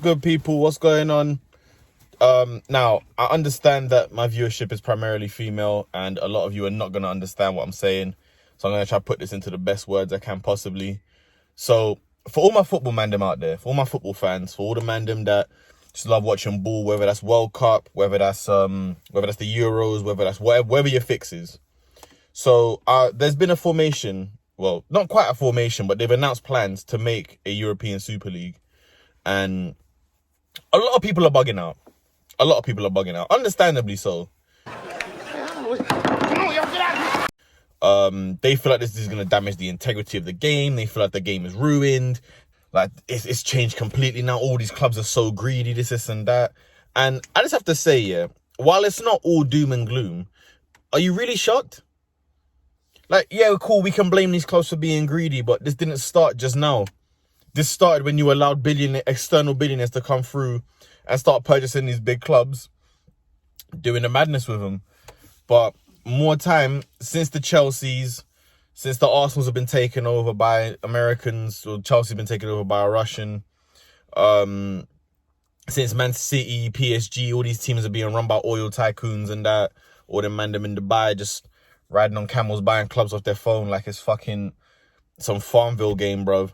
good, people? What's going on? Now, I understand that my viewership is primarily female, and a lot of you are not going to understand what I'm saying. So I'm going to try to put this into the best words I can possibly. So, for all my football mandem out there, for all my football fans, for all the mandem that just love watching ball, whether that's World Cup, whether that's the Euros, whether that's whatever your fix is. So, there's been a formation, well, not quite a formation, but they've announced plans to make a European Super League. And a lot of people are bugging out. Understandably so. They feel like this is going to damage the integrity of the game. They feel like the game is ruined. Like, it's changed completely now. All these clubs are so greedy, this and that. And I just have to say, yeah, while it's not all doom and gloom, are you really shocked? Like, yeah, cool, we can blame these clubs for being greedy, but this didn't start just now. This started when you allowed external billionaires to come through and start purchasing these big clubs, doing the madness with them. But more time, since the Chelseas, since the Arsenals have been taken over by Americans, or Chelsea's been taken over by a Russian, since Man City, PSG, all these teams are being run by oil tycoons and that, or the man them in Dubai just riding on camels, buying clubs off their phone like it's fucking some Farmville game, bro.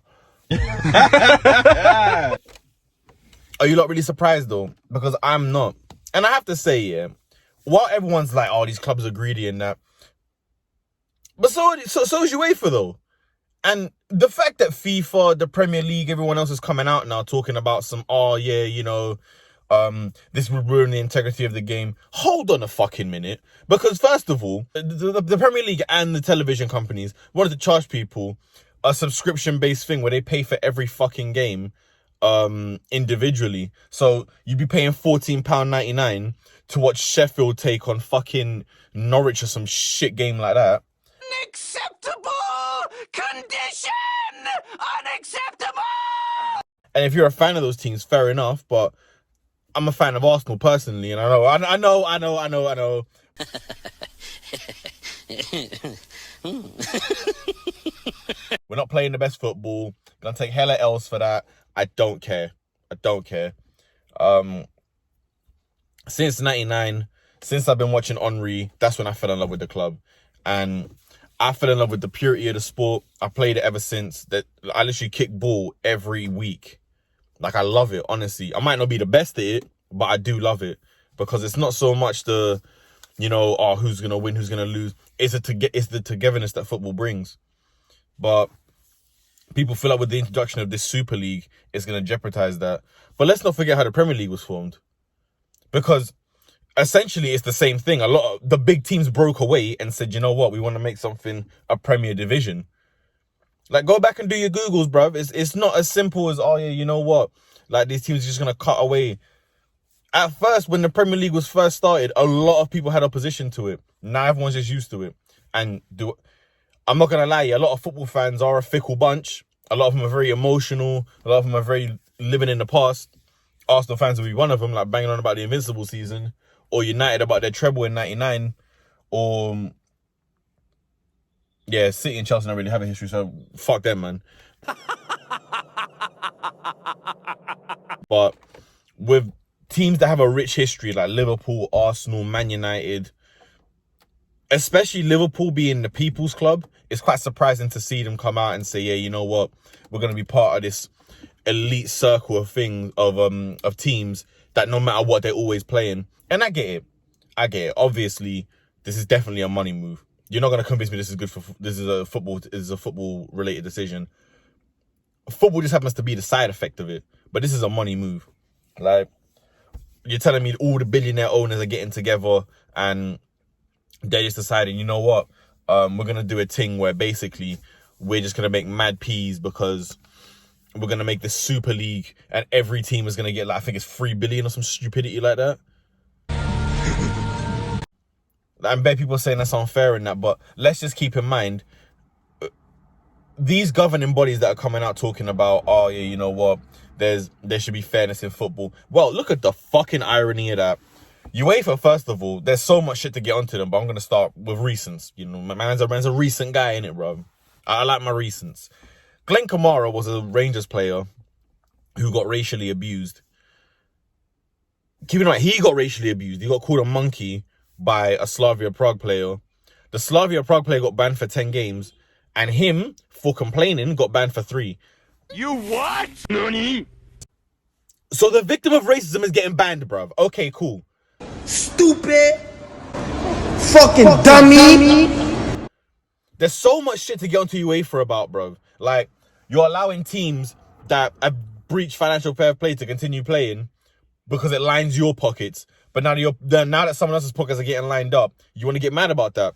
Are you not really surprised though? Because I'm not. And I have to say, yeah, while everyone's like, oh, these clubs are greedy and that, but so is UEFA though. And the fact that FIFA, the Premier League, everyone else is coming out now talking about some, oh yeah, you know, this would ruin the integrity of the game. Hold on a fucking minute. Because first of all, the Premier League and the television companies wanted to charge people a subscription-based thing where they pay for every fucking game individually. So you'd be paying £14.99 to watch Sheffield take on fucking Norwich or some shit game like that. Unacceptable condition! Unacceptable! And if you're a fan of those teams, fair enough, but I'm a fan of Arsenal personally, and I know. We're not playing the best football. Gonna take hella L's for that. I don't care. Since 99, since I've been watching Henry, that's when I fell in love with the club. And I fell in love with the purity of the sport. I played it ever since. That I literally kick ball every week. Like, I love it, honestly. I might not be the best at it, but I do love it. Because it's not so much the, you know, oh, who's going to win, who's going to lose. It's the togetherness that football brings. But people feel like with the introduction of this Super League, it's going to jeopardize that. But let's not forget how the Premier League was formed. Because essentially it's the same thing. A lot of the big teams broke away and said, you know what, we want to make something a Premier Division. Like, go back and do your Googles, bruv. It's not as simple as, oh yeah, you know what, like these teams are just going to cut away. At first, when the Premier League was first started, a lot of people had opposition to it. Now everyone's just used to it. And I'm not going to lie, a lot of football fans are a fickle bunch. A lot of them are very emotional. A lot of them are very living in the past. Arsenal fans will be one of them, like banging on about the Invincible season. Or United about their treble in 99. Or, yeah, City and Chelsea don't really have a history, so fuck them, man. But with teams that have a rich history, like Liverpool, Arsenal, Man United, especially Liverpool being the people's club, it's quite surprising to see them come out and say, yeah, you know what, we're going to be part of this elite circle of things, of teams that no matter what, they're always playing. And I get it. Obviously, this is definitely a money move. You're not going to convince me this is a football related decision. Football just happens to be the side effect of it, but this is a money move. Like, you're telling me all the billionaire owners are getting together and they're just deciding, you know what, we're going to do a thing where basically we're just going to make mad peas because we're going to make this Super League and every team is going to get, like, I think it's 3 billion or some stupidity like that. I bet people are saying that's unfair in that, but let's just keep in mind, these governing bodies that are coming out talking about, oh yeah, you know what, there should be fairness in football. Well, look at the fucking irony of that. UEFA, first of all, there's so much shit to get onto them, but I'm going to start with recents. You know, man's a recent guy, innit, bro? I like my recents. Glenn Kamara was a Rangers player who got racially abused. keep in mind, he got racially abused. He got called a monkey by a Slavia Prague player. The Slavia Prague player got banned for 10 games, and him, for complaining, got banned for 3. You what? Nani? So the victim of racism is getting banned, bruv. Okay, cool. Stupid. Fucking dummy. There's so much shit to get onto UEFA about, bruv. Like, you're allowing teams that have breached financial fair play to continue playing because it lines your pockets. But now that someone else's pockets are getting lined up, you want to get mad about that.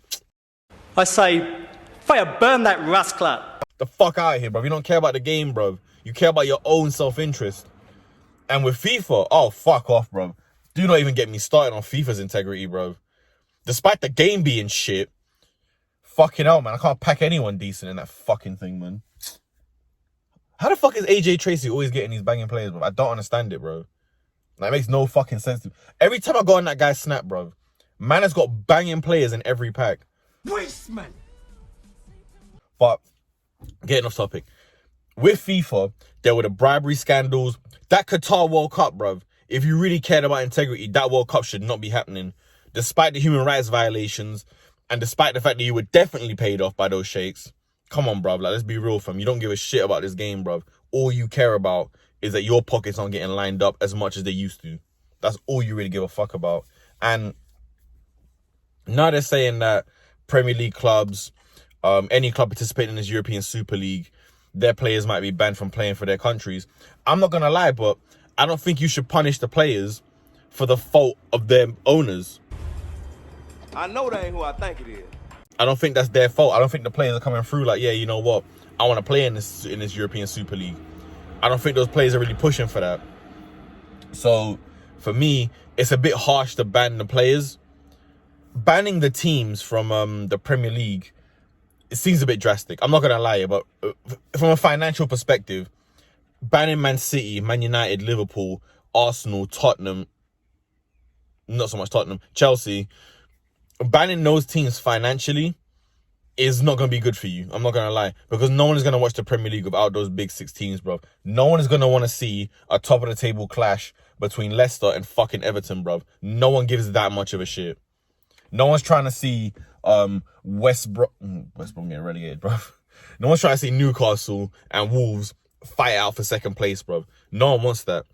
I say, fire burn that rascal. The fuck out of here, bruv. You don't care about the game, bruv. You care about your own self-interest. And with FIFA, oh, fuck off, bruv. Do not even get me started on FIFA's integrity, bruv. Despite the game being shit, fucking hell, man. I can't pack anyone decent in that fucking thing, man. How the fuck is AJ Tracy always getting these banging players, bro? I don't understand it, bro. That makes no fucking sense to me. Every time I go on that guy's snap, bro, man has got banging players in every pack. Waste, man. But, getting off topic. With FIFA, there were the bribery scandals. That Qatar World Cup, bruv. If you really cared about integrity, that World Cup should not be happening. Despite the human rights violations, and despite the fact that you were definitely paid off by those sheikhs. Come on, bruv. Like, let's be real, fam. You don't give a shit about this game, bruv. All you care about is that your pockets aren't getting lined up as much as they used to. That's all you really give a fuck about. And now they're saying that Premier League clubs, any club participating in this European Super League, their players might be banned from playing for their countries. I'm not going to lie, but I don't think you should punish the players for the fault of their owners. I know that ain't who I think it is. I don't think that's their fault. I don't think the players are coming through like, yeah, you know what? I want to play in this European Super League. I don't think those players are really pushing for that. So, for me, it's a bit harsh to ban the players. Banning the teams from the Premier League, it seems a bit drastic. I'm not going to lie, but from a financial perspective, banning Man City, Man United, Liverpool, Arsenal, Tottenham, not so much Tottenham, Chelsea, banning those teams financially is not going to be good for you. I'm not going to lie. Because no one is going to watch the Premier League without those big 6 teams, bro. No one is going to want to see a top-of-the-table clash between Leicester and fucking Everton, bro. No one gives that much of a shit. No one's trying to see West Brom getting relegated, bro. No one's trying to see Newcastle and Wolves fight out for second place, bro. No one wants that.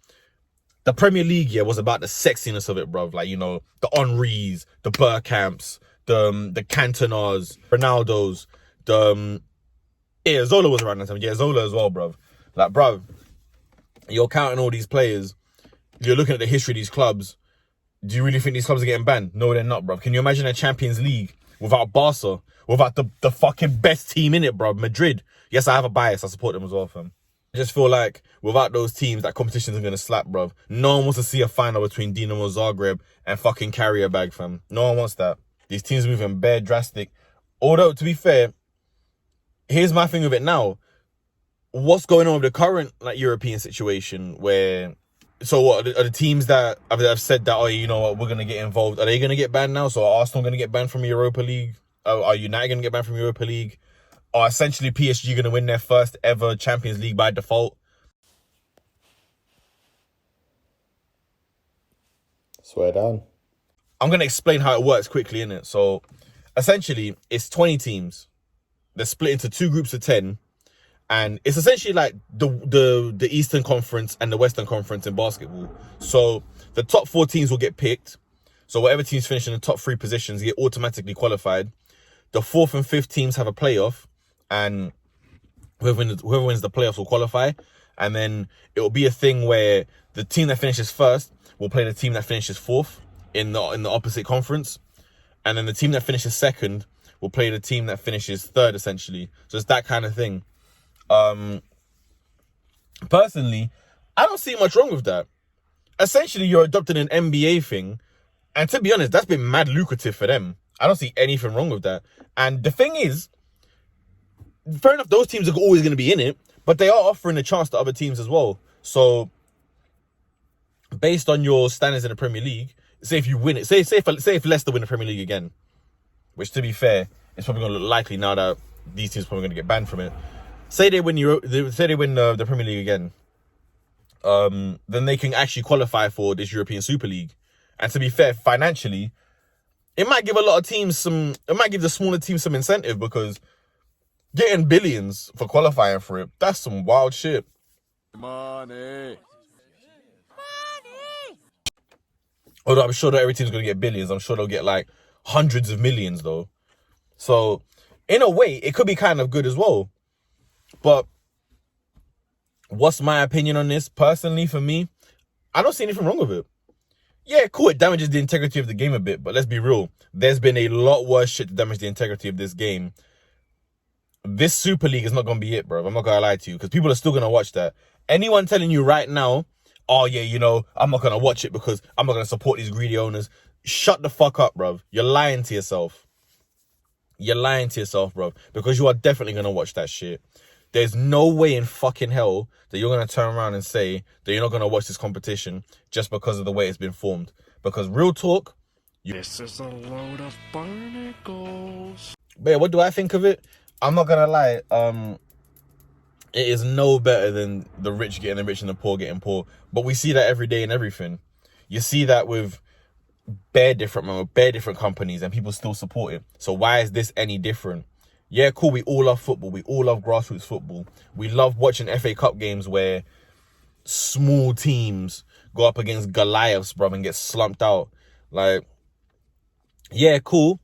The Premier League, yeah, was about the sexiness of it, bro. Like, you know, the Henrys, the Bergkamps, the Cantonas, Ronaldos, Zola was around that time. Yeah, Zola as well, bro. Like, bro, you're counting all these players. You're looking at the history of these clubs. Do you really think these clubs are getting banned? No, they're not, bro. Can you imagine a Champions League without Barca? Without the fucking best team in it, bro? Madrid. Yes, I have a bias. I support them as well, fam. I just feel like without those teams, that competition isn't going to slap, bro. No one wants to see a final between Dinamo Zagreb and fucking Carrier Bag, fam. No one wants that. These teams are moving bare drastic. Although, to be fair, here's my thing with it now. What's going on with the current like European situation where... So what, are the teams that have said that, oh, you know what, we're going to get involved, are they going to get banned now? So are Arsenal going to get banned from Europa League? Are United going to get banned from Europa League? Are essentially PSG going to win their first ever Champions League by default? Swear down. I'm going to explain how it works quickly, innit? So essentially, it's 20 teams. They're split into 2 groups of 10. And it's essentially like the Eastern Conference and the Western Conference in basketball. So the top 4 teams will get picked. So whatever teams finish in the top 3 positions get automatically qualified. The 4th and 5th teams have a playoff. And whoever wins the playoffs will qualify. And then it will be a thing where the team that finishes first will play the team that finishes 4th in the opposite conference. And then the team that finishes second will play the team that finishes 3rd, essentially. So it's that kind of thing. Personally, I don't see much wrong with that. Essentially, you're adopting an NBA thing, and to be honest, that's been mad lucrative for them. I don't see anything wrong with that. And the thing is, fair enough, those teams are always going to be in it, but they are offering a chance to other teams as well. So, based on your standards in the Premier League, say if you win it, say if Leicester win the Premier League again, which to be fair, it's probably going to look likely now that these teams are probably going to get banned from it. Say they win the Premier League again. then they can actually qualify for this European Super League. And to be fair, financially, it might give a lot of teams it might give the smaller teams some incentive, because getting billions for qualifying for it, that's some wild shit. Money. Although I'm sure that every team's going to get billions. I'm sure they'll get like hundreds of millions though. So in a way, it could be kind of good as well. But what's my opinion on this? Personally, for me, I don't see anything wrong with it. Yeah, cool, it damages the integrity of the game a bit, but let's be real. There's been a lot worse shit to damage the integrity of this game. This Super League is not going to be it, bro. I'm not going to lie to you, because people are still going to watch that. Anyone telling you right now, oh yeah, you know, I'm not going to watch it because I'm not going to support these greedy owners, shut the fuck up, bro. You're lying to yourself. You're lying to yourself, bro, because you are definitely going to watch that shit. There's no way in fucking hell that you're going to turn around and say that you're not going to watch this competition just because of the way it's been formed. Because real talk, this is a load of barnacles. But yeah, what do I think of it? I'm not going to lie. It is no better than the rich getting rich and the poor getting poor. But we see that every day in everything. You see that with bare different companies, and people still support it. So why is this any different? Yeah, cool, we all love football. We all love grassroots football. We love watching FA Cup games where small teams go up against Goliaths, bruv, and get slumped out. Like, yeah, cool.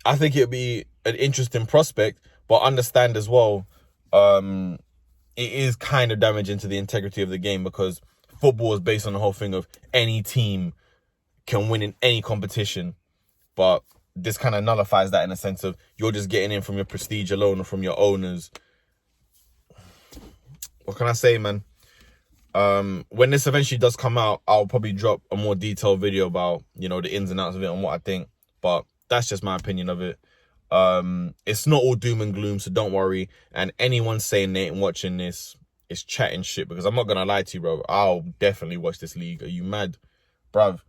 I think it'd be an interesting prospect, but understand as well, it is kind of damaging to the integrity of the game, because football is based on the whole thing of any team can win in any competition. But this kind of nullifies that in a sense of you're just getting in from your prestige alone or from your owners. What can I say, man? When this eventually does come out, I'll probably drop a more detailed video about, you know, the ins and outs of it and what I think. But that's just my opinion of it. It's not all doom and gloom, so don't worry. And anyone saying they ain't watching this is chatting shit, because I'm not gonna lie to you, bro. I'll definitely watch this league. Are you mad, bruv?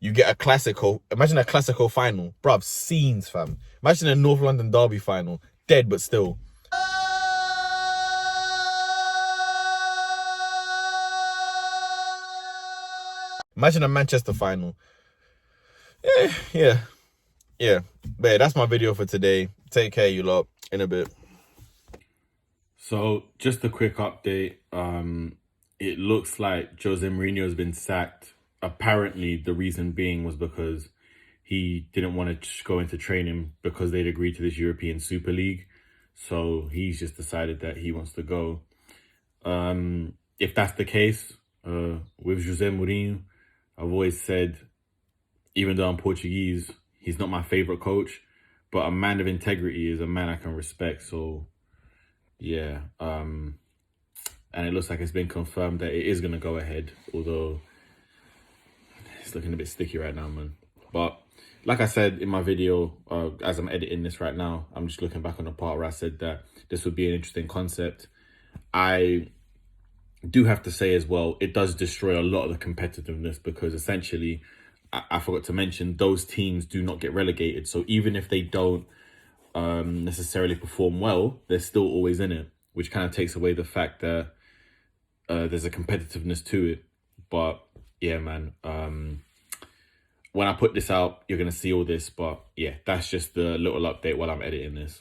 You get a classical. Imagine a classical final. Bruv, scenes, fam. Imagine a North London derby final. Dead, but still. Imagine a Manchester final. Yeah. But yeah, that's my video for today. Take care, you lot. In a bit. So, just a quick update. It looks like Jose Mourinho has been sacked. Apparently, the reason being was because he didn't want to go into training because they'd agreed to this European Super League. So he's just decided that he wants to go. If that's the case, with Jose Mourinho, I've always said, even though I'm Portuguese, he's not my favorite coach, but a man of integrity is a man I can respect. So, yeah. And it looks like it's been confirmed that it is going to go ahead, although it's looking a bit sticky right now, man. But like I said in my video, as I'm editing this right now, I'm just looking back on the part where I said that this would be an interesting concept. I do have to say as well, it does destroy a lot of the competitiveness, because essentially, I forgot to mention, those teams do not get relegated. So even if they don't necessarily perform well, they're still always in it, which kind of takes away the fact that there's a competitiveness to it. But yeah, man, when I put this out, you're going to see all this. But yeah, that's just the little update while I'm editing this.